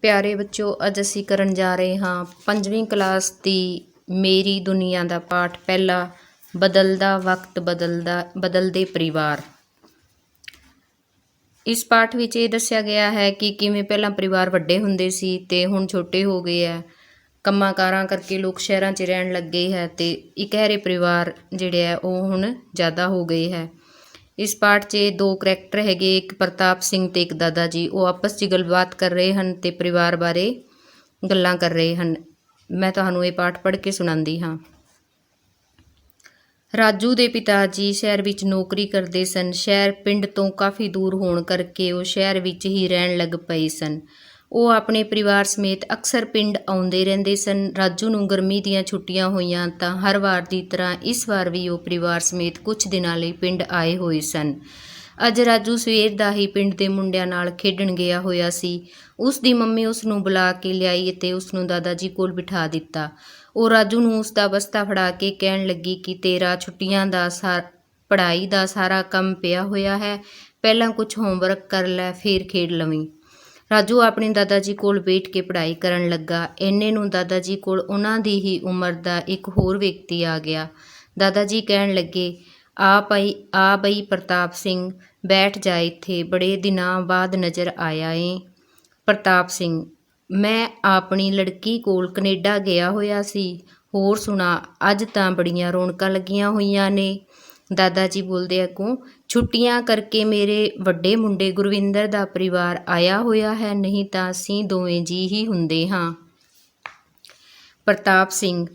ਪਿਆਰੇ ਬੱਚਿਓ, ਅੱਜ ਅਸੀਂ ਕਰਨ ਜਾ ਰਹੇ ਹਾਂ 5ਵੀਂ ਕਲਾਸ ਦੀ ਮੇਰੀ ਦੁਨੀਆ ਦਾ ਪਾਠ ਪਹਿਲਾ, ਬਦਲਦਾ ਵਕਤ ਬਦਲਦੇ ਪਰਿਵਾਰ। ਇਸ ਪਾਠ ਵਿੱਚ ਇਹ ਦੱਸਿਆ ਗਿਆ ਹੈ ਕਿ ਕਿਵੇਂ ਪਹਿਲਾਂ ਪਰਿਵਾਰ ਵੱਡੇ ਹੁੰਦੇ ਸੀ ਤੇ ਹੁਣ ਛੋਟੇ ਹੋ ਗਏ ਹੈ। ਕੰਮਾਂ ਕਾਰਾਂ ਕਰਕੇ ਲੋਕ ਸ਼ਹਿਰਾਂ 'ਚ ਰਹਿਣ ਲੱਗੇ ਹੈ ਤੇ ਇਕਹਿਰੇ ਪਰਿਵਾਰ ਜਿਹੜੇ ਹੈ ਉਹ ਹੁਣ ਜ਼ਿਆਦਾ ਹੋ ਗਏ ਹੈ। ਇਸ ਪਾਠ 'ਚ ਦੋ ਕਰੈਕਟਰ ਹੈਗੇ, ਇੱਕ ਪ੍ਰਤਾਪ ਸਿੰਘ ਤੇ ਇੱਕ ਦਾਦਾ ਜੀ। ਉਹ ਆਪਸ 'ਚ ਗੱਲਬਾਤ ਕਰ ਰਹੇ ਹਨ ਤੇ ਪਰਿਵਾਰ ਬਾਰੇ ਗੱਲਾਂ ਕਰ ਰਹੇ ਹਨ। ਮੈਂ ਤੁਹਾਨੂੰ ਇਹ ਪਾਠ ਪੜ੍ਹ ਕੇ ਸੁਣਾਉਂਦੀ ਹਾਂ। ਰਾਜੂ ਦੇ ਪਿਤਾ ਜੀ ਸ਼ਹਿਰ ਵਿੱਚ ਨੌਕਰੀ ਕਰਦੇ ਸਨ। ਸ਼ਹਿਰ ਪਿੰਡ ਤੋਂ ਕਾਫੀ ਦੂਰ ਹੋਣ ਕਰਕੇ ਉਹ ਸ਼ਹਿਰ ਵਿੱਚ ਹੀ ਰਹਿਣ ਲੱਗ ਪਏ ਸਨ। ਉਹ ਆਪਣੇ ਪਰਿਵਾਰ ਸਮੇਤ ਅਕਸਰ ਪਿੰਡ ਆਉਂਦੇ ਰਹਿੰਦੇ ਸਨ। ਰਾਜੂ ਨੂੰ ਗਰਮੀ ਦੀਆਂ ਛੁੱਟੀਆਂ ਹੋਈਆਂ ਤਾਂ ਹਰ ਵਾਰ ਦੀ ਤਰ੍ਹਾਂ ਇਸ ਵਾਰ ਵੀ ਉਹ ਪਰਿਵਾਰ ਸਮੇਤ ਕੁਝ ਦਿਨਾਂ ਲਈ ਪਿੰਡ ਆਏ ਹੋਏ ਸਨ। ਅੱਜ ਰਾਜੂ ਸਵੇਰ ਦਾ ਹੀ ਪਿੰਡ ਦੇ ਮੁੰਡਿਆਂ ਨਾਲ ਖੇਡਣ ਗਿਆ ਹੋਇਆ ਸੀ। ਉਸ ਦੀ ਮੰਮੀ ਉਸ ਨੂੰ ਬੁਲਾ ਕੇ ਲਿਆਈ ਅਤੇ ਉਸ ਨੂੰ ਦਾਦਾ ਜੀ ਕੋਲ ਬਿਠਾ ਦਿੱਤਾ। ਉਹ ਰਾਜੂ ਨੂੰ ਉਸ ਦਾ ਬਸਤਾ ਫੜਾ ਕੇ ਕਹਿਣ ਲੱਗੀ ਕਿ ਤੇਰਾ ਛੁੱਟੀਆਂ ਦਾ ਪੜ੍ਹਾਈ ਦਾ ਸਾਰਾ ਕੰਮ ਪਿਆ ਹੋਇਆ ਹੈ, ਪਹਿਲਾਂ ਕੁਝ ਹੋਮਵਰਕ ਕਰ ਲੈ, ਫਿਰ ਖੇਡ ਲਵੀਂ। ਰਾਜੂ ਆਪਣੇ ਦਾਦਾ ਜੀ ਕੋਲ ਬੈਠ ਕੇ ਪੜ੍ਹਾਈ ਕਰਨ ਲੱਗਾ। ਇੰਨੇ ਨੂੰ ਦਾਦਾ ਜੀ ਕੋਲ ਉਹਨਾਂ ਦੀ ਹੀ ਉਮਰ ਦਾ ਇੱਕ ਹੋਰ ਵਿਅਕਤੀ ਆ ਗਿਆ। ਦਾਦਾ ਜੀ ਕਹਿਣ ਲੱਗੇ, ਆ ਬਈ ਪ੍ਰਤਾਪ ਸਿੰਘ, ਬੈਠ ਜਾ ਇੱਥੇ, ਬੜੇ ਦਿਨਾਂ ਬਾਅਦ ਨਜ਼ਰ ਆਇਆ ਏ। ਪ੍ਰਤਾਪ ਸਿੰਘ, ਮੈਂ ਆਪਣੀ ਲੜਕੀ ਕੋਲ ਕੈਨੇਡਾ ਗਿਆ ਹੋਇਆ ਸੀ। ਹੋਰ ਸੁਣਾ, ਅੱਜ ਤਾਂ ਬੜੀਆਂ ਰੌਣਕਾਂ ਲੱਗੀਆਂ ਹੋਈਆਂ ਨੇ। ਦਾਦਾ ਜੀ ਬੋਲਦੇ ਅੱਗੋਂ, ਛੁੱਟੀਆਂ ਕਰਕੇ ਮੇਰੇ ਵੱਡੇ ਮੁੰਡੇ ਗੁਰਵਿੰਦਰ ਦਾ ਪਰਿਵਾਰ ਆਇਆ ਹੋਇਆ ਹੈ, ਨਹੀਂ ਤਾਂ ਅਸੀਂ ਦੋਵੇਂ ਜੀ ਹੀ ਹੁੰਦੇ ਹਾਂ। ਪ੍ਰਤਾਪ ਸਿੰਘ,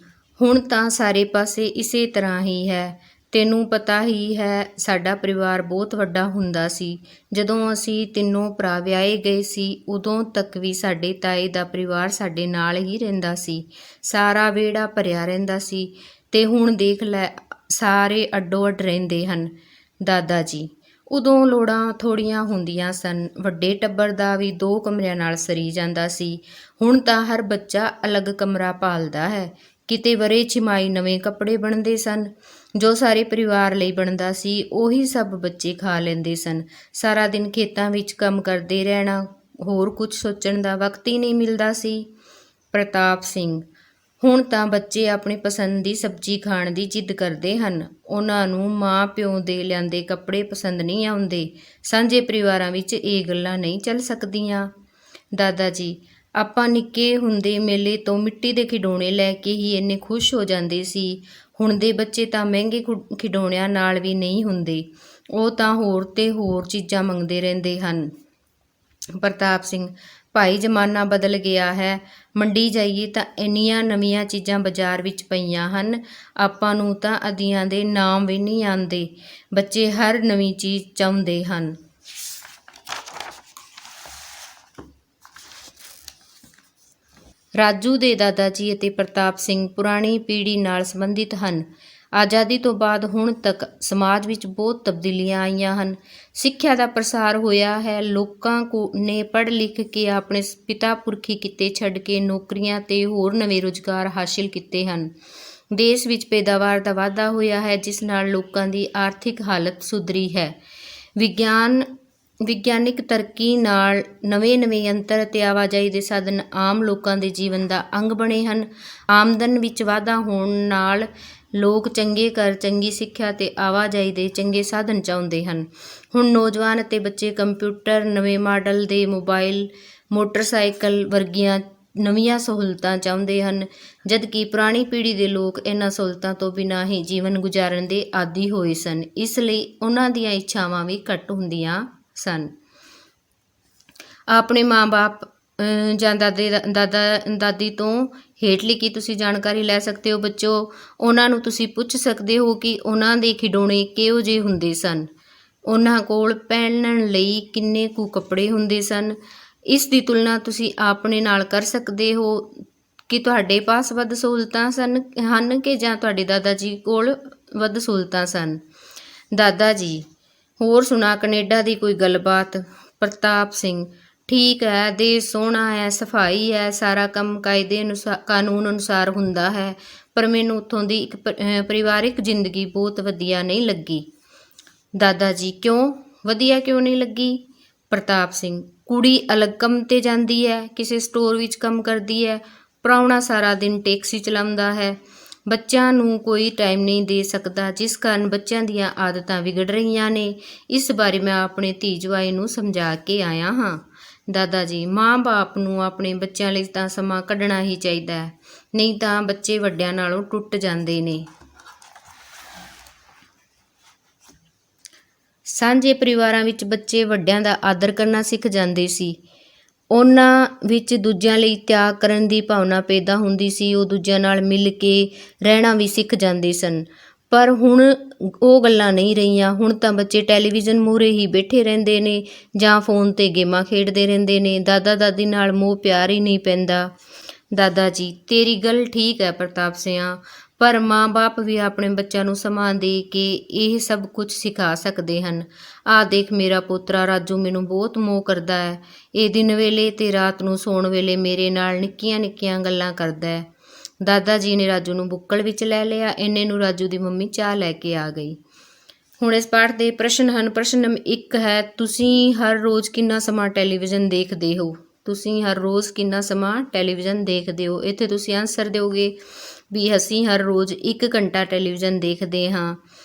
ਹੁਣ ਤਾਂ ਸਾਰੇ ਪਾਸੇ ਇਸੇ ਤਰ੍ਹਾਂ ਹੀ ਹੈ। ਤੈਨੂੰ ਪਤਾ ਹੀ ਹੈ ਸਾਡਾ ਪਰਿਵਾਰ ਬਹੁਤ ਵੱਡਾ ਹੁੰਦਾ ਸੀ। ਜਦੋਂ ਅਸੀਂ ਤਿੰਨੋਂ ਭਰਾ ਵਿਆਹੇ ਗਏ ਸੀ ਉਦੋਂ ਤੱਕ ਵੀ ਸਾਡੇ ਤਾਏ ਦਾ ਪਰਿਵਾਰ ਸਾਡੇ ਨਾਲ ਹੀ ਰਹਿੰਦਾ ਸੀ। ਸਾਰਾ ਵਿਹੜਾ ਭਰਿਆ ਰਹਿੰਦਾ ਸੀ ਤੇ ਹੁਣ ਦੇਖ ਲੈ, ਸਾਰੇ ਅੱਡੋ ਅੱਡ ਰਹਿੰਦੇ ਹਨ। ਦਾਦਾ ਜੀ, ਉਦੋਂ ਲੋੜਾਂ ਥੋੜ੍ਹੀਆਂ ਹੁੰਦੀਆਂ ਸਨ। ਵੱਡੇ ਟੱਬਰ ਦਾ ਵੀ 2 ਕਮਰਿਆਂ ਨਾਲ ਸਰੀ ਜਾਂਦਾ ਸੀ। ਹੁਣ ਤਾਂ ਹਰ ਬੱਚਾ ਅਲੱਗ ਕਮਰਾ ਭਾਲਦਾ ਹੈ। ਕਿਤੇ ਵਰੇ ਛਿਮਾਈ ਨਵੇਂ ਕੱਪੜੇ ਬਣਦੇ ਸਨ। ਜੋ ਸਾਰੇ ਪਰਿਵਾਰ ਲਈ ਬਣਦਾ ਸੀ ਉਹੀ ਸਭ ਬੱਚੇ ਖਾ ਲੈਂਦੇ ਸਨ। ਸਾਰਾ ਦਿਨ ਖੇਤਾਂ ਵਿੱਚ ਕੰਮ ਕਰਦੇ ਰਹਿਣਾ, ਹੋਰ ਕੁਝ ਸੋਚਣ ਦਾ ਵਕਤ ਹੀ ਨਹੀਂ ਮਿਲਦਾ ਸੀ। ਪ੍ਰਤਾਪ ਸਿੰਘ, ਹੁਣ ਤਾਂ ਬੱਚੇ ਆਪਣੀ ਪਸੰਦ ਦੀ ਸਬਜ਼ੀ ਖਾਣ ਦੀ ਜਿੱਦ ਕਰਦੇ ਹਨ। ਉਹਨਾਂ ਨੂੰ ਮਾਂ ਪਿਓ ਦੇ ਲਿਆਂਦੇ ਕੱਪੜੇ ਪਸੰਦ ਨਹੀਂ ਆਉਂਦੇ। ਸਾਂਝੇ ਪਰਿਵਾਰਾਂ ਵਿੱਚ ਇਹ ਗੱਲਾਂ ਨਹੀਂ ਚੱਲ ਸਕਦੀਆਂ। ਦਾਦਾ ਜੀ, ਆਪਾਂ ਨਿੱਕੇ ਹੁੰਦੇ ਮੇਲੇ ਤੋਂ ਮਿੱਟੀ ਦੇ ਖਿਡੌਣੇ ਲੈ ਕੇ ਹੀ ਇੰਨੇ ਖੁਸ਼ ਹੋ ਜਾਂਦੇ ਸੀ। ਹੁਣ ਦੇ ਬੱਚੇ ਤਾਂ ਮਹਿੰਗੇ ਖਿਡੌਣਿਆਂ ਨਾਲ ਵੀ ਨਹੀਂ ਹੁੰਦੇ। ਉਹ ਤਾਂ ਹੋਰ ਤੇ ਹੋਰ ਚੀਜ਼ਾਂ ਮੰਗਦੇ ਰਹਿੰਦੇ ਹਨ। ਪ੍ਰਤਾਪ ਸਿੰਘ, ਭਾਈ ਜ਼ਮਾਨਾ ਬਦਲ ਗਿਆ ਹੈ। ਮੰਡੀ ਜਾਈਏ ਤਾਂ ਇੰਨੀਆਂ ਨਵੀਆਂ ਚੀਜ਼ਾਂ ਬਾਜ਼ਾਰ ਵਿੱਚ ਪਈਆਂ ਹਨ, ਆਪਾਂ ਨੂੰ ਤਾਂ ਅੱਧੀਆਂ ਦੇ ਨਾਮ ਵੀ ਨਹੀਂ ਆਉਂਦੇ। ਬੱਚੇ ਹਰ ਨਵੀਂ ਚੀਜ਼ ਚਾਹੁੰਦੇ ਹਨ। ਰਾਜੂ ਦੇ ਦਾਦਾ ਜੀ ਅਤੇ ਪ੍ਰਤਾਪ ਸਿੰਘ ਪੁਰਾਣੀ ਪੀੜ੍ਹੀ ਨਾਲ ਸੰਬੰਧਿਤ ਹਨ। ਆਜ਼ਾਦੀ ਤੋਂ ਬਾਅਦ ਹੁਣ ਤੱਕ ਸਮਾਜ ਵਿੱਚ ਬਹੁਤ ਤਬਦੀਲੀਆਂ ਆਈਆਂ ਹਨ। ਸਿੱਖਿਆ ਦਾ ਪ੍ਰਸਾਰ ਹੋਇਆ ਹੈ। ਲੋਕਾਂ ਨੇ ਪੜ੍ਹ ਲਿਖ ਕੇ ਆਪਣੇ ਪਿਤਾ ਪੁਰਖੀ ਕਿੱਤੇ ਛੱਡ ਕੇ ਨੌਕਰੀਆਂ ਤੇ ਹੋਰ ਨਵੇਂ ਰੁਜ਼ਗਾਰ ਹਾਸਿਲ ਕੀਤੇ ਹਨ। ਦੇਸ਼ ਵਿੱਚ ਪੈਦਾਵਾਰ ਦਾ ਵਾਧਾ ਹੋਇਆ ਹੈ, ਜਿਸ ਨਾਲ ਲੋਕਾਂ ਦੀ ਆਰਥਿਕ ਹਾਲਤ ਸੁਧਰੀ ਹੈ। ਵਿਗਿਆਨਿਕ ਤਰੱਕੀ ਨਾਲ ਨਵੇਂ ਯੰਤਰ ਅਤੇ ਆਵਾਜਾਈ ਦੇ ਸਾਧਨ ਆਮ ਲੋਕਾਂ ਦੇ ਜੀਵਨ ਦਾ ਅੰਗ ਬਣੇ ਹਨ। ਆਮਦਨ ਵਿੱਚ ਵਾਧਾ ਹੋਣ ਨਾਲ ਲੋਕ ਚੰਗੇ ਘਰ, ਚੰਗੀ ਸਿੱਖਿਆ ਅਤੇ ਆਵਾਜਾਈ ਦੇ ਚੰਗੇ ਸਾਧਨ ਚਾਹੁੰਦੇ ਹਨ। ਹੁਣ ਨੌਜਵਾਨ ਅਤੇ ਬੱਚੇ ਕੰਪਿਊਟਰ, ਨਵੇਂ ਮਾਡਲ ਦੇ ਮੋਬਾਈਲ, ਮੋਟਰਸਾਈਕਲ ਵਰਗੀਆਂ ਨਵੀਆਂ ਸਹੂਲਤਾਂ ਚਾਹੁੰਦੇ ਹਨ, ਜਦਕਿ ਪੁਰਾਣੀ ਪੀੜ੍ਹੀ ਦੇ ਲੋਕ ਇਹਨਾਂ ਸਹੂਲਤਾਂ ਤੋਂ ਬਿਨਾਂ ਹੀ ਜੀਵਨ ਗੁਜ਼ਾਰਨ ਦੇ ਆਦੀ ਹੋਏ ਸਨ। ਇਸ ਲਈ ਉਹਨਾਂ ਦੀਆਂ ਇੱਛਾਵਾਂ ਵੀ ਘੱਟ ਹੁੰਦੀਆਂ ਸਨ। ਆਪਣੇ ਮਾਂ-ਬਾਪ ਜਾਂ ਦਾਦੀ ਤੋਂ ਹੇਠਲੀ ਕੀ ਤੁਸੀਂ ਜਾਣਕਾਰੀ ਲੈ ਸਕਦੇ ਹੋ ਬੱਚੋ। ਉਹਨਾਂ ਨੂੰ ਤੁਸੀਂ ਪੁੱਛ ਸਕਦੇ ਹੋ ਕਿ ਉਹਨਾਂ ਦੇ ਖਿਡੌਣੇ ਕਿਹੋ ਜਿਹੇ ਹੁੰਦੇ ਸਨ, ਉਹਨਾਂ ਕੋਲ ਪਹਿਨਣ ਲਈ ਕਿੰਨੇ ਕੁ ਕੱਪੜੇ ਹੁੰਦੇ ਸਨ। ਇਸ ਦੀ ਤੁਲਨਾ ਤੁਸੀਂ ਆਪਣੇ ਨਾਲ ਕਰ ਸਕਦੇ ਹੋ ਕਿ ਤੁਹਾਡੇ ਪਾਸ ਵੱਧ ਸਹੂਲਤਾਂ ਹਨ ਕਿ ਜਾਂ ਤੁਹਾਡੇ ਦਾਦਾ ਜੀ ਕੋਲ ਵੱਧ ਸਹੂਲਤਾਂ ਸਨ। ਦਾਦਾ ਜੀ, ਹੋਰ ਸੁਣਾ, ਕੈਨੇਡਾ ਦੀ ਕੋਈ ਗੱਲਬਾਤ। ਪ੍ਰਤਾਪ ਸਿੰਘ, ਠੀਕ ਹੈ, ਦੇਸ਼ ਸੋਹਣਾ ਹੈ, ਸਫਾਈ ਹੈ, ਸਾਰਾ ਕੰਮ ਕਾਇਦੇ ਕਾਨੂੰਨ ਅਨੁਸਾਰ ਹੁੰਦਾ ਹੈ, ਪਰ ਮੈਨੂੰ ਉੱਥੋਂ ਦੀ ਇੱਕ ਪਰਿਵਾਰਿਕ ਜ਼ਿੰਦਗੀ ਬਹੁਤ ਵਧੀਆ ਨਹੀਂ ਲੱਗੀ। ਦਾਦਾ ਜੀ, ਕਿਉਂ ਵਧੀਆ ਕਿਉਂ ਨਹੀਂ ਲੱਗੀ? ਪ੍ਰਤਾਪ ਸਿੰਘ, ਕੁੜੀ ਅਲੱਗ ਕੰਮ ਤੇ ਜਾਂਦੀ ਹੈ, ਕਿਸੇ ਸਟੋਰ ਵਿੱਚ ਕੰਮ ਕਰਦੀ ਹੈ। ਪ੍ਰਾਹੁਣਾ ਸਾਰਾ ਦਿਨ ਟੈਕਸੀ ਚਲਾਉਂਦਾ ਹੈ। ਬੱਚਿਆਂ ਨੂੰ ਕੋਈ ਟਾਈਮ ਨਹੀਂ ਦੇ ਸਕਦਾ, ਜਿਸ ਕਾਰਨ ਬੱਚਿਆਂ ਦੀਆਂ ਆਦਤਾਂ ਵਿਗੜ ਰਹੀਆਂ ਨੇ। ਇਸ ਬਾਰੇ ਮੈਂ ਆਪਣੇ ਧੀ ਜਵਾਈ ਨੂੰ ਸਮਝਾ ਕੇ ਆਇਆ ਹਾਂ। ਦਾਦਾ ਜੀ, ਮਾਂ-ਬਾਪ ਨੂੰ ਆਪਣੇ ਬੱਚਿਆਂ ਲਈ ਤਾਂ ਸਮਾਂ ਕੱਢਣਾ ਹੀ ਚਾਹੀਦਾ ਹੈ, ਨਹੀਂ ਤਾਂ ਬੱਚੇ ਵੱਡਿਆਂ ਨਾਲੋਂ ਟੁੱਟ ਜਾਂਦੇ ਨੇ। ਸਾਂਝੇ ਪਰਿਵਾਰਾਂ ਵਿੱਚ ਬੱਚੇ ਵੱਡਿਆਂ ਦਾ ਆਦਰ ਕਰਨਾ ਸਿੱਖ ਜਾਂਦੇ ਸੀ। ਉਹਨਾਂ ਵਿੱਚ ਦੂਜਿਆਂ ਲਈ ਤਿਆਗ ਕਰਨ ਦੀ ਭਾਵਨਾ ਪੈਦਾ ਹੁੰਦੀ ਸੀ। ਉਹ ਦੂਜਿਆਂ ਨਾਲ ਮਿਲ ਕੇ ਰਹਿਣਾ ਵੀ ਸਿੱਖ ਜਾਂਦੇ ਸਨ। ਪਰ ਹੁਣ ਉਹ ਗੱਲਾਂ ਨਹੀਂ ਰਹੀਆਂ। ਹੁਣ ਤਾਂ ਬੱਚੇ ਟੈਲੀਵਿਜ਼ਨ ਮੂਹਰੇ ਹੀ ਬੈਠੇ ਰਹਿੰਦੇ ਨੇ ਜਾਂ ਫੋਨ 'ਤੇ ਗੇਮਾਂ ਖੇਡਦੇ ਰਹਿੰਦੇ ਨੇ। ਦਾਦਾ ਦਾਦੀ ਨਾਲ ਮੋਹ ਪਿਆਰ ਹੀ ਨਹੀਂ ਪੈਂਦਾ। ਦਾਦਾ ਜੀ, ਤੇਰੀ ਗੱਲ ਠੀਕ ਹੈ ਪ੍ਰਤਾਪ ਸਿਆਂ, ਪਰ ਮਾਂ-ਬਾਪ ਵੀ ਆਪਣੇ ਬੱਚਿਆਂ ਨੂੰ ਸਮਾਂ ਦੇ ਕੇ ਇਹ ਸਭ ਕੁਝ ਸਿਖਾ ਸਕਦੇ ਹਨ। ਆਹ ਦੇਖ, ਮੇਰਾ ਪੋਤਰਾ ਰਾਜੂ ਮੈਨੂੰ ਬਹੁਤ ਮੋਹ ਕਰਦਾ ਹੈ। ਇਹ ਦਿਨ ਵੇਲੇ ਤੇ ਰਾਤ ਨੂੰ ਸੌਣ ਵੇਲੇ ਮੇਰੇ ਨਾਲ ਨਿੱਕੀਆਂ-ਨਿੱਕੀਆਂ ਗੱਲਾਂ ਕਰਦਾ ਹੈ। ਦਾਦਾ ਜੀ ਨੇ ਰਾਜੂ ਨੂੰ ਬੁੱਕਲ ਵਿੱਚ ਲੈ ਲਿਆ। ਇੰਨੇ ਨੂੰ ਰਾਜੂ ਦੀ ਮੰਮੀ ਚਾਹ ਲੈ ਕੇ ਆ ਗਈ। ਹੁਣ ਇਸ ਪਾਠ ਦੇ ਪ੍ਰਸ਼ਨ ਹਨ। ਪ੍ਰਸ਼ਨ ਨੰਬਰ 1 ਹੈ, ਤੁਸੀਂ ਹਰ ਰੋਜ਼ ਕਿੰਨਾ ਸਮਾਂ ਟੈਲੀਵਿਜ਼ਨ ਦੇਖਦੇ ਹੋ? ਤੁਸੀਂ ਹਰ ਰੋਜ਼ ਕਿੰਨਾ ਸਮਾਂ ਟੈਲੀਵਿਜ਼ਨ ਦੇਖਦੇ ਹੋ? ਇੱਥੇ ਤੁਸੀਂ ਆਨਸਰ ਦਿਓਗੇ ਵੀ ਅਸੀਂ ਹਰ ਰੋਜ਼ 1 ਘੰਟਾ ਟੈਲੀਵਿਜ਼ਨ ਦੇਖਦੇ ਹਾਂ।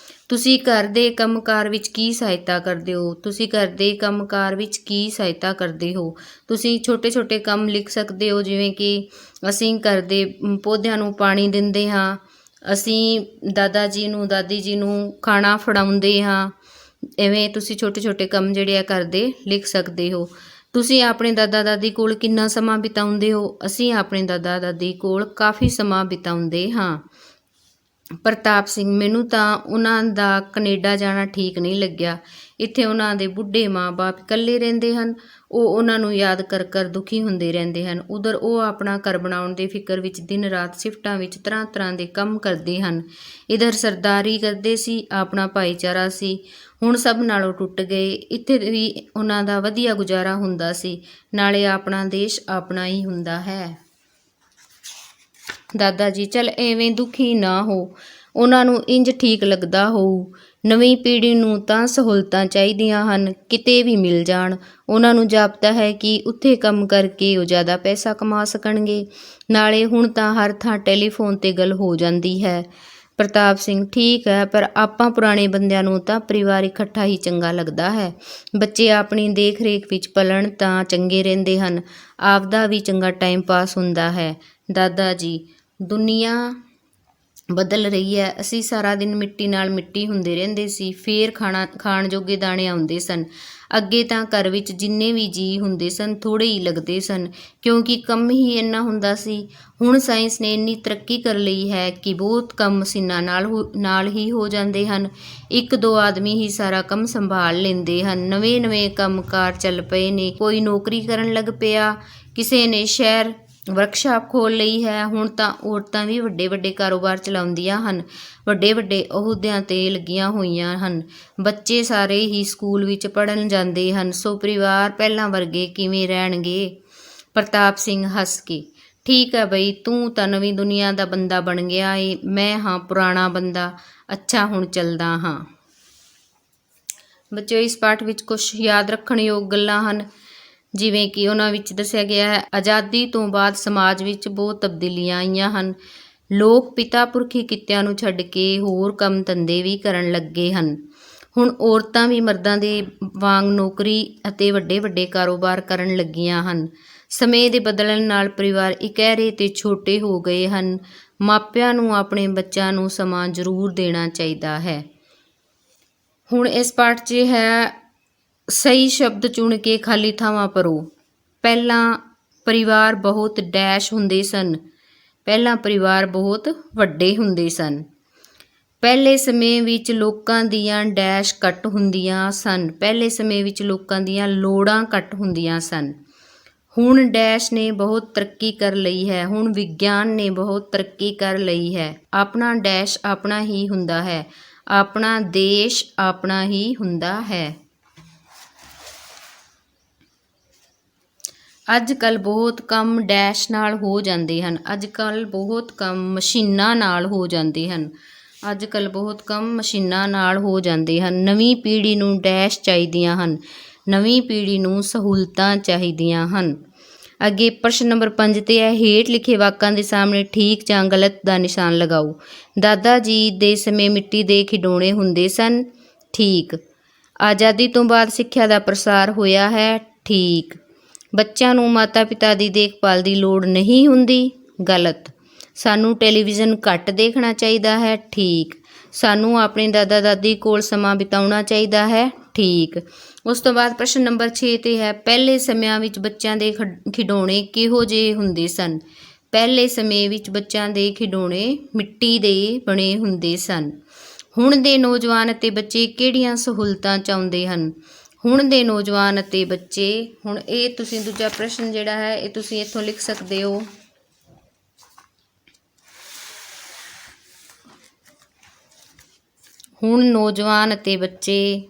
ਤੁਸੀਂ ਘਰ ਦੇ ਕੰਮਕਾਰ ਵਿੱਚ ਕੀ ਸਹਾਇਤਾ ਕਰਦੇ ਹੋ? ਤੁਸੀਂ ਘਰ ਦੇ ਕੰਮਕਾਰ ਵਿੱਚ ਕੀ ਸਹਾਇਤਾ ਕਰਦੇ ਹੋ? ਤੁਸੀਂ ਛੋਟੇ-ਛੋਟੇ ਕੰਮ ਲਿਖ ਸਕਦੇ ਹੋ, ਜਿਵੇਂ ਕਿ ਅਸੀਂ ਘਰ ਦੇ ਪੌਦਿਆਂ ਨੂੰ ਪਾਣੀ ਦਿੰਦੇ ਹਾਂ, ਅਸੀਂ ਦਾਦਾ ਜੀ ਨੂੰ ਦਾਦੀ ਜੀ ਨੂੰ ਖਾਣਾ ਫੜਾਉਂਦੇ ਹਾਂ। ਐਵੇਂ ਤੁਸੀਂ ਛੋਟੇ-ਛੋਟੇ ਕੰਮ ਜਿਹੜੇ ਆ ਘਰ ਦੇ ਲਿਖ ਸਕਦੇ ਹੋ। ਤੁਸੀਂ ਆਪਣੇ ਦਾਦਾ ਦਾਦੀ ਕੋਲ ਕਿੰਨਾ ਸਮਾਂ ਬਿਤਾਉਂਦੇ ਹੋ? ਅਸੀਂ ਆਪਣੇ ਦਾਦਾ ਦਾਦੀ ਕੋਲ ਕਾਫੀ ਸਮਾਂ ਬਿਤਾਉਂਦੇ ਹਾਂ। ਪ੍ਰਤਾਪ ਸਿੰਘ, ਮੈਨੂੰ ਤਾਂ ਉਹਨਾਂ ਦਾ ਕੈਨੇਡਾ ਜਾਣਾ ਠੀਕ ਨਹੀਂ ਲੱਗਿਆ। ਇੱਥੇ ਉਹਨਾਂ ਦੇ ਬੁੱਢੇ ਮਾਂ-ਬਾਪ ਇਕੱਲੇ ਰਹਿੰਦੇ ਹਨ। ਉਹ ਉਹਨਾਂ ਨੂੰ ਯਾਦ ਕਰ ਕਰ ਦੁਖੀ ਹੁੰਦੇ ਰਹਿੰਦੇ ਹਨ। ਉਧਰ ਉਹ ਆਪਣਾ ਘਰ ਬਣਾਉਣ ਦੇ ਫਿਕਰ ਵਿੱਚ ਦਿਨ-ਰਾਤ ਸ਼ਿਫਟਾਂ ਵਿੱਚ ਤਰ੍ਹਾਂ-ਤਰ੍ਹਾਂ ਦੇ ਕੰਮ ਕਰਦੇ ਹਨ। ਇੱਧਰ ਸਰਦਾਰੀ ਕਰਦੇ ਸੀ, ਆਪਣਾ ਭਾਈਚਾਰਾ ਸੀ, ਹੁਣ ਸਭ ਨਾਲੋਂ ਟੁੱਟ ਗਏ। ਇੱਥੇ ਵੀ ਉਹਨਾਂ ਦਾ ਵਧੀਆ ਗੁਜ਼ਾਰਾ ਹੁੰਦਾ ਸੀ, ਨਾਲੇ ਆਪਣਾ ਦੇਸ਼ ਆਪਣਾ ਹੀ ਹੁੰਦਾ ਹੈ। ਦਾਦਾ ਜੀ, ਚੱਲ ਐਵੇਂ ਦੁਖੀ ਨਾ ਹੋ, ਉਹਨਾਂ ਨੂੰ ਇੰਜ ਠੀਕ ਲੱਗਦਾ ਹੋਊ। ਨਵੀਂ ਪੀੜ੍ਹੀ ਨੂੰ ਤਾਂ ਸਹੂਲਤਾਂ ਚਾਹੀਦੀਆਂ ਹਨ, ਕਿਤੇ ਵੀ ਮਿਲ ਜਾਣ। ਉਹਨਾਂ ਨੂੰ ਜਾਪਦਾ ਹੈ ਕਿ ਉੱਥੇ ਕੰਮ ਕਰਕੇ ਉਹ ਜ਼ਿਆਦਾ ਪੈਸਾ ਕਮਾ ਸਕਣਗੇ। ਨਾਲੇ ਹੁਣ ਤਾਂ ਹਰ ਥਾਂ ਟੈਲੀਫੋਨ 'ਤੇ ਗੱਲ ਹੋ ਜਾਂਦੀ ਹੈ। ਪ੍ਰਤਾਪ ਸਿੰਘ, ਠੀਕ ਹੈ, ਪਰ ਆਪਾਂ ਪੁਰਾਣੇ ਬੰਦਿਆਂ ਨੂੰ ਤਾਂ ਪਰਿਵਾਰ ਇਕੱਠਾ ਹੀ ਚੰਗਾ ਲੱਗਦਾ ਹੈ। ਬੱਚੇ ਆਪਣੀ ਦੇਖ-ਰੇਖ ਵਿੱਚ ਪਲਣ ਤਾਂ ਚੰਗੇ ਰਹਿੰਦੇ ਹਨ, ਆਪਦਾ ਵੀ ਚੰਗਾ ਟਾਈਮ ਪਾਸ ਹੁੰਦਾ ਹੈ। ਦਾਦਾ ਜੀ, ਦੁਨੀਆ ਬਦਲ ਰਹੀ ਹੈ। ਅਸੀਂ ਸਾਰਾ ਦਿਨ ਮਿੱਟੀ ਨਾਲ ਮਿੱਟੀ ਹੁੰਦੇ ਰਹਿੰਦੇ ਸੀ, ਫੇਰ ਖਾਣ ਜੋਗੇ ਦਾਣੇ ਆਉਂਦੇ ਸਨ। ਅੱਗੇ ਤਾਂ ਘਰ ਵਿੱਚ ਜਿੰਨੇ ਵੀ ਜੀਅ ਹੁੰਦੇ ਸਨ, ਥੋੜ੍ਹੇ ਹੀ ਲੱਗਦੇ ਸਨ, ਕਿਉਂਕਿ ਕੰਮ ਹੀ ਇੰਨਾ ਹੁੰਦਾ ਸੀ। ਹੁਣ ਸਾਇੰਸ ਨੇ ਇੰਨੀ ਤਰੱਕੀ ਕਰ ਲਈ ਹੈ ਕਿ ਬਹੁਤ ਕੰਮ ਮਸ਼ੀਨਾਂ ਨਾਲ ਹੀ ਹੋ ਜਾਂਦੇ ਹਨ। 1-2 ਆਦਮੀ ਹੀ ਸਾਰਾ ਕੰਮ ਸੰਭਾਲ ਲੈਂਦੇ ਹਨ। ਨਵੇਂ-ਨਵੇਂ ਕੰਮਕਾਰ ਚੱਲ ਪਏ ਨੇ। ਕੋਈ ਨੌਕਰੀ ਕਰਨ ਲੱਗ ਪਿਆ, ਕਿਸੇ ਨੇ ਸ਼ਹਿਰ ਵਰਕਸ਼ਾਪ ਖੋਲ੍ਹ ਲਈ ਹੈ। ਹੁਣ ਤਾਂ ਔਰਤਾਂ ਵੀ ਵੱਡੇ-ਵੱਡੇ ਕਾਰੋਬਾਰ ਚਲਾਉਂਦੀਆਂ ਹਨ, ਵੱਡੇ-ਵੱਡੇ ਅਹੁਦਿਆਂ 'ਤੇ ਲੱਗੀਆਂ ਹੋਈਆਂ ਹਨ। ਬੱਚੇ ਸਾਰੇ ਹੀ ਸਕੂਲ ਵਿੱਚ ਪੜ੍ਹਨ ਜਾਂਦੇ ਹਨ, ਸੋ ਪਰਿਵਾਰ ਪਹਿਲਾਂ ਵਰਗੇ ਕਿਵੇਂ ਰਹਿਣਗੇ? ਪ੍ਰਤਾਪ ਸਿੰਘ ਹੱਸ ਕੇ, ਠੀਕ ਹੈ ਬਈ, ਤੂੰ ਤਾਂ ਨਵੀਂ ਦੁਨੀਆ ਦਾ ਬੰਦਾ ਬਣ ਗਿਆ ਏ, ਮੈਂ ਹਾਂ ਪੁਰਾਣਾ ਬੰਦਾ। ਅੱਛਾ, ਹੁਣ ਚੱਲਦਾ ਹਾਂ। ਬੱਚਿਓ, ਇਸ ਪਾਠ ਵਿੱਚ ਕੁਝ ਯਾਦ ਰੱਖਣ ਯੋਗ ਗੱਲਾਂ ਹਨ, ਜਿਵੇਂ ਕਿ ਉਹਨਾਂ ਵਿੱਚ ਦੱਸਿਆ ਗਿਆ ਹੈ, ਆਜ਼ਾਦੀ ਤੋਂ ਬਾਅਦ ਸਮਾਜ ਵਿੱਚ ਬਹੁਤ ਤਬਦੀਲੀਆਂ ਆਈਆਂ ਹਨ। ਲੋਕ ਪਿਤਾ ਪੁਰਖੀ ਕਿੱਤਿਆਂ ਨੂੰ ਛੱਡ ਕੇ ਹੋਰ ਕੰਮ ਧੰਦੇ ਵੀ ਕਰਨ ਲੱਗੇ ਹਨ। ਹੁਣ ਔਰਤਾਂ ਵੀ ਮਰਦਾਂ ਦੇ ਵਾਂਗ ਨੌਕਰੀ ਅਤੇ ਵੱਡੇ-ਵੱਡੇ ਕਾਰੋਬਾਰ ਕਰਨ ਲੱਗੀਆਂ ਹਨ। ਸਮੇਂ ਦੇ ਬਦਲਣ ਨਾਲ ਪਰਿਵਾਰ ਇਕਹਿਰੇ ਤੇ ਛੋਟੇ ਹੋ ਗਏ ਹਨ। ਮਾਪਿਆਂ ਨੂੰ ਆਪਣੇ ਬੱਚਿਆਂ ਨੂੰ ਸਮਾਂ ਜ਼ਰੂਰ ਦੇਣਾ ਚਾਹੀਦਾ ਹੈ। ਹੁਣ ਇਸ ਪਾਠ 'ਚ ਹੈ, ਸਹੀ ਸ਼ਬਦ ਚੁਣ ਕੇ ਖਾਲੀ ਥਾਵਾਂ ਭਰੋ। ਪਹਿਲਾਂ ਪਰਿਵਾਰ ਬਹੁਤ ਡੈਸ਼ ਹੁੰਦੇ ਸਨ। ਪਹਿਲਾਂ ਪਰਿਵਾਰ ਬਹੁਤ ਵੱਡੇ ਹੁੰਦੇ ਸਨ। ਪਹਿਲੇ ਸਮੇਂ ਵਿੱਚ ਲੋਕਾਂ ਦੀਆਂ ਡੈਸ਼ ਘੱਟ ਹੁੰਦੀਆਂ ਸਨ। ਪਹਿਲੇ ਸਮੇਂ ਵਿੱਚ ਲੋਕਾਂ ਦੀਆਂ ਲੋੜਾਂ ਘੱਟ ਹੁੰਦੀਆਂ ਸਨ। ਹੁਣ ਡੈਸ਼ ਨੇ ਬਹੁਤ ਤਰੱਕੀ ਕਰ ਲਈ ਹੈ। ਹੁਣ ਵਿਗਿਆਨ ਨੇ ਬਹੁਤ ਤਰੱਕੀ ਕਰ ਲਈ ਹੈ। ਆਪਣਾ ਡੈਸ਼ ਆਪਣਾ ਹੀ ਹੁੰਦਾ ਹੈ। ਆਪਣਾ ਦੇਸ਼ ਆਪਣਾ ਹੀ ਹੁੰਦਾ ਹੈ। ਅੱਜ ਕੱਲ੍ਹ ਬਹੁਤ ਕੰਮ ਡੈਸ਼ ਨਾਲ ਹੋ ਜਾਂਦੇ ਹਨ। ਅੱਜ ਕੱਲ੍ਹ ਬਹੁਤ ਕੰਮ ਮਸ਼ੀਨਾਂ ਨਾਲ ਹੋ ਜਾਂਦੇ ਹਨ। ਅੱਜ ਕੱਲ੍ਹ ਬਹੁਤ ਕੰਮ ਮਸ਼ੀਨਾਂ ਨਾਲ ਹੋ ਜਾਂਦੇ ਹਨ। ਨਵੀਂ ਪੀੜ੍ਹੀ ਨੂੰ ਡੈਸ਼ ਚਾਹੀਦੀਆਂ ਹਨ। ਨਵੀਂ ਪੀੜ੍ਹੀ ਨੂੰ ਸਹੂਲਤਾਂ ਚਾਹੀਦੀਆਂ ਹਨ। ਅੱਗੇ ਪ੍ਰਸ਼ਨ ਨੰਬਰ 5 ਤੇ ਹੈ, ਹੇਠ ਲਿਖੇ ਵਾਕਾਂ ਦੇ ਸਾਹਮਣੇ ਠੀਕ ਜਾਂ ਗਲਤ ਦਾ ਨਿਸ਼ਾਨ ਲਗਾਓ। ਦਾਦਾ ਜੀ ਦੇ ਸਮੇਂ ਮਿੱਟੀ ਦੇ ਖਿਡੌਣੇ ਹੁੰਦੇ ਸਨ। ਠੀਕ। ਆਜ਼ਾਦੀ ਤੋਂ ਬਾਅਦ ਸਿੱਖਿਆ ਦਾ ਪ੍ਰਸਾਰ ਹੋਇਆ ਹੈ। ਠੀਕ। ਬੱਚਿਆਂ ਨੂੰ ਮਾਤਾ ਪਿਤਾ ਦੀ ਦੇਖਭਾਲ ਦੀ ਲੋੜ ਨਹੀਂ ਹੁੰਦੀ। ਗਲਤ। ਸਾਨੂੰ ਟੈਲੀਵਿਜ਼ਨ ਘੱਟ ਦੇਖਣਾ ਚਾਹੀਦਾ ਹੈ। ਠੀਕ। ਸਾਨੂੰ ਆਪਣੇ ਦਾਦਾ ਦਾਦੀ ਕੋਲ ਸਮਾਂ ਬਿਤਾਉਣਾ ਚਾਹੀਦਾ ਹੈ। ਠੀਕ। ਉਸ ਤੋਂ ਬਾਅਦ ਪ੍ਰਸ਼ਨ ਨੰਬਰ 6 ਤੇ ਹੈ, ਪਹਿਲੇ ਸਮਿਆਂ ਵਿੱਚ ਬੱਚਿਆਂ ਦੇ ਖਿਡੌਣੇ ਕਿਹੋ ਜਿਹੇ ਹੁੰਦੇ ਸਨ। ਪਹਿਲੇ ਸਮੇਂ ਵਿੱਚ ਬੱਚਿਆਂ ਦੇ ਖਿਡੌਣੇ ਮਿੱਟੀ ਦੇ ਬਣੇ ਹੁੰਦੇ ਸਨ। ਹੁਣ ਦੇ ਨੌਜਵਾਨ ਅਤੇ ਬੱਚੇ ਕਿਹੜੀਆਂ ਸਹੂਲਤਾਂ ਚਾਹੁੰਦੇ ਹਨ। ਹੁਣ ਦੇ ਨੌਜਵਾਨ ਅਤੇ ਬੱਚੇ, ਹੁਣ ਇਹ ਤੁਸੀਂ ਦੂਜਾ ਪ੍ਰਸ਼ਨ ਜਿਹੜਾ ਹੈ ਇਹ ਤੁਸੀਂ ਇੱਥੋਂ ਲਿਖ ਸਕਦੇ ਹੋ। ਹੁਣ ਨੌਜਵਾਨ ਅਤੇ ਬੱਚੇ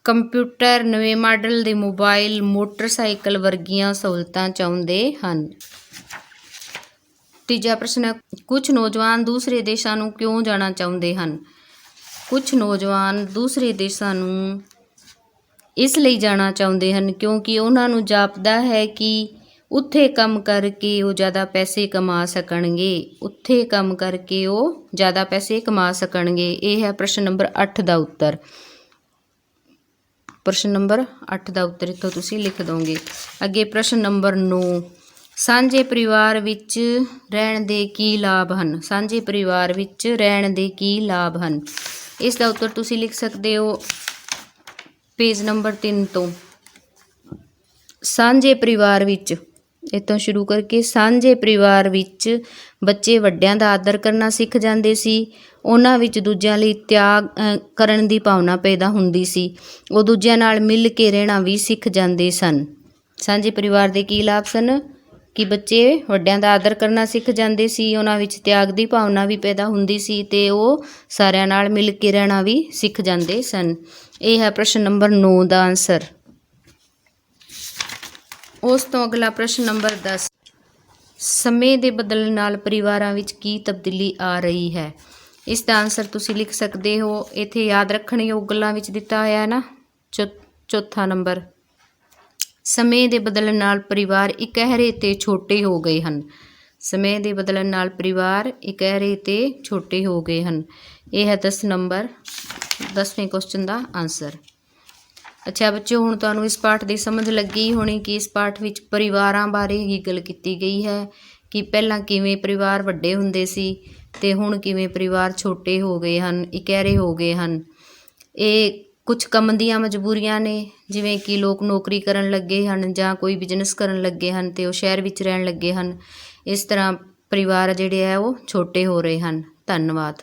ਕੰਪਿਊਟਰ, ਨਵੇਂ ਮਾਡਲ ਦੇ ਮੋਬਾਈਲ, ਮੋਟਰਸਾਈਕਲ ਵਰਗੀਆਂ ਸਹੂਲਤਾਂ ਚਾਹੁੰਦੇ ਹਨ। ਤੀਜਾ ਪ੍ਰਸ਼ਨ ਹੈ, ਕੁਝ ਨੌਜਵਾਨ ਦੂਸਰੇ ਦੇਸ਼ਾਂ ਨੂੰ ਕਿਉਂ ਜਾਣਾ ਚਾਹੁੰਦੇ ਹਨ। ਕੁਝ ਨੌਜਵਾਨ ਦੂਸਰੇ ਦੇਸ਼ਾਂ ਨੂੰ ਇਸ ਲਈ ਜਾਣਾ ਚਾਹੁੰਦੇ ਹਨ ਕਿਉਂਕਿ ਉਹਨਾਂ ਨੂੰ ਜਾਪਦਾ ਹੈ ਕਿ ਉੱਥੇ ਕੰਮ ਕਰਕੇ ਉਹ ਜ਼ਿਆਦਾ ਪੈਸੇ ਕਮਾ ਸਕਣਗੇ। ਉੱਥੇ ਕੰਮ ਕਰਕੇ ਉਹ ਜ਼ਿਆਦਾ ਪੈਸੇ ਕਮਾ ਸਕਣਗੇ। ਇਹ ਹੈ ਪ੍ਰਸ਼ਨ ਨੰਬਰ 8 ਦਾ ਉੱਤਰ। ਪ੍ਰਸ਼ਨ ਨੰਬਰ 8 ਦਾ ਉੱਤਰ ਇੱਥੋਂ ਤੁਸੀਂ ਲਿਖ ਦੋਗੇ। ਅੱਗੇ ਪ੍ਰਸ਼ਨ ਨੰਬਰ 9, ਸਾਂਝੇ ਪਰਿਵਾਰ ਵਿੱਚ ਰਹਿਣ ਦੇ ਕੀ ਲਾਭ ਹਨ। ਸਾਂਝੇ ਪਰਿਵਾਰ ਵਿੱਚ ਰਹਿਣ ਦੇ ਕੀ ਲਾਭ ਹਨ। ਇਸ ਦਾ ਉੱਤਰ ਤੁਸੀਂ ਲਿਖ ਸਕਦੇ ਹੋ ਪੇਜ ਨੰਬਰ 3 ਤੋਂ। ਸਾਂਝੇ ਪਰਿਵਾਰ ਵਿੱਚ, ਇੱਥੋਂ ਸ਼ੁਰੂ ਕਰਕੇ, ਸਾਂਝੇ ਪਰਿਵਾਰ ਵਿੱਚ ਬੱਚੇ ਵੱਡਿਆਂ ਦਾ ਆਦਰ ਕਰਨਾ ਸਿੱਖ ਜਾਂਦੇ ਸੀ। ਉਹਨਾਂ ਵਿੱਚ ਦੂਜਿਆਂ ਲਈ ਤਿਆਗ ਕਰਨ ਦੀ ਭਾਵਨਾ ਪੈਦਾ ਹੁੰਦੀ ਸੀ। ਉਹ ਦੂਜਿਆਂ ਨਾਲ ਮਿਲ ਕੇ ਰਹਿਣਾ ਵੀ ਸਿੱਖ ਜਾਂਦੇ ਸਨ। ਸਾਂਝੇ ਪਰਿਵਾਰ ਦੇ ਕੀ ਲਾਭ ਸਨ ਕਿ ਬੱਚੇ ਵੱਡਿਆਂ ਦਾ ਆਦਰ ਕਰਨਾ ਸਿੱਖ ਜਾਂਦੇ ਸੀ, ਉਹਨਾਂ ਵਿੱਚ ਤਿਆਗ ਦੀ ਭਾਵਨਾ ਵੀ ਪੈਦਾ ਹੁੰਦੀ ਸੀ ਅਤੇ ਉਹ ਸਾਰਿਆਂ ਨਾਲ ਮਿਲ ਕੇ ਰਹਿਣਾ ਵੀ ਸਿੱਖ ਜਾਂਦੇ ਸਨ। ਇਹ ਹੈ ਪ੍ਰਸ਼ਨ ਨੰਬਰ 9 ਦਾ ਆਨਸਰ। ਉਸ ਤੋਂ ਅਗਲਾ ਪ੍ਰਸ਼ਨ ਨੰਬਰ 10, ਸਮੇਂ ਦੇ ਬਦਲਣ ਨਾਲ ਪਰਿਵਾਰਾਂ ਵਿੱਚ ਕੀ ਤਬਦੀਲੀ ਆ ਰਹੀ ਹੈ। ਇਸ ਦਾ ਆਨਸਰ ਤੁਸੀਂ ਲਿਖ ਸਕਦੇ ਹੋ। ਇੱਥੇ ਯਾਦ ਰੱਖਣ ਯੋਗ ਗੱਲਾਂ ਵਿੱਚ ਦਿੱਤਾ ਹੋਇਆ ਹੈ ਨਾ, ਚੌਥਾ ਨੰਬਰ, ਸਮੇਂ ਦੇ ਬਦਲਣ ਨਾਲ ਪਰਿਵਾਰ ਇਕਹਿਰੇ ਤੇ ਛੋਟੇ ਹੋ ਗਏ ਹਨ। ਸਮੇਂ ਦੇ ਬਦਲਣ ਨਾਲ ਪਰਿਵਾਰ ਇਕਹਿਰੇ ਤੇ ਛੋਟੇ ਹੋ ਗਏ ਹਨ। ਇਹ ਹੈ 10 ਨੰਬਰ 10ਵੇਂ ਕੁਐਸਚਨ ਦਾ ਆਨਸਰ। ਅੱਛਾ ਬੱਚਿਓ, ਹੁਣ ਤੁਹਾਨੂੰ ਇਸ ਪਾਠ ਦੀ ਸਮਝ ਲੱਗੀ ਹੋਣੀ ਕਿ ਇਸ ਪਾਠ ਵਿੱਚ ਪਰਿਵਾਰਾਂ ਬਾਰੇ ਹੀ ਗੱਲ ਕੀਤੀ ਗਈ ਹੈ ਕਿ ਪਹਿਲਾਂ ਕਿਵੇਂ ਪਰਿਵਾਰ ਵੱਡੇ ਹੁੰਦੇ ਸੀ ਅਤੇ ਹੁਣ ਕਿਵੇਂ ਪਰਿਵਾਰ ਛੋਟੇ ਹੋ ਗਏ ਹਨ, ਇਕਹਿਰੇ ਹੋ ਗਏ ਹਨ। ਇਹ ਕੁਝ ਕੰਮ ਦੀਆਂ ਮਜਬੂਰੀਆਂ ਨੇ, ਜਿਵੇਂ ਕਿ ਲੋਕ ਨੌਕਰੀ ਕਰਨ ਲੱਗੇ ਹਨ ਜਾਂ ਕੋਈ ਬਿਜ਼ਨਸ ਕਰਨ ਲੱਗੇ ਹਨ ਅਤੇ ਉਹ ਸ਼ਹਿਰ ਵਿੱਚ ਰਹਿਣ ਲੱਗੇ ਹਨ। ਇਸ ਤਰ੍ਹਾਂ ਪਰਿਵਾਰ ਜਿਹੜੇ ਹੈ ਉਹ ਛੋਟੇ ਹੋ ਰਹੇ ਹਨ। ਧੰਨਵਾਦ।